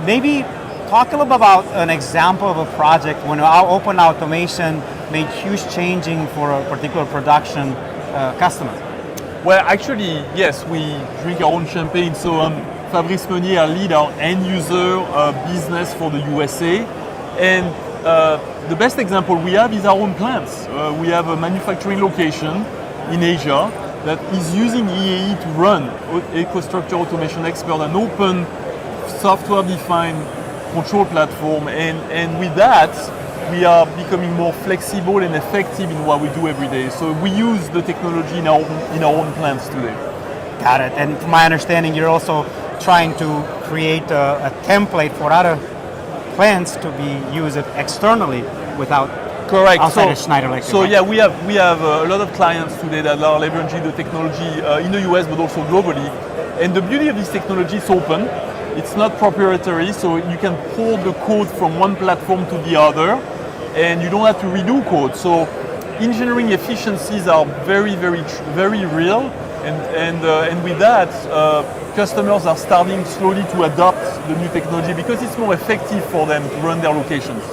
Maybe talk a little bit about an example of a project when our open automation made huge changing for a particular production customer. Well, actually, yes, we drink our own champagne. So Fabrice Meunier, lead our end user business for the USA. And the best example we have is our own plants. We have a manufacturing location in Asia that is using EAE to run EcoStruxure Automation Expert, an open software-defined control platform. And with that, we are becoming more flexible and effective in what we do every day. So we use the technology in our own plants today. Got it. And from my understanding, you're also trying to create a template for other plants to be used externally without Correct. outside of Schneider Electric. So right? yeah, we have a lot of clients today that are leveraging the technology in the US, but also globally. And the beauty of this technology is open. It's not proprietary, so you can pull the code from one platform to the other, and you don't have to redo code. So engineering efficiencies are very, very, very real. And with that, customers are starting slowly to adopt the new technology because it's more effective for them to run their locations.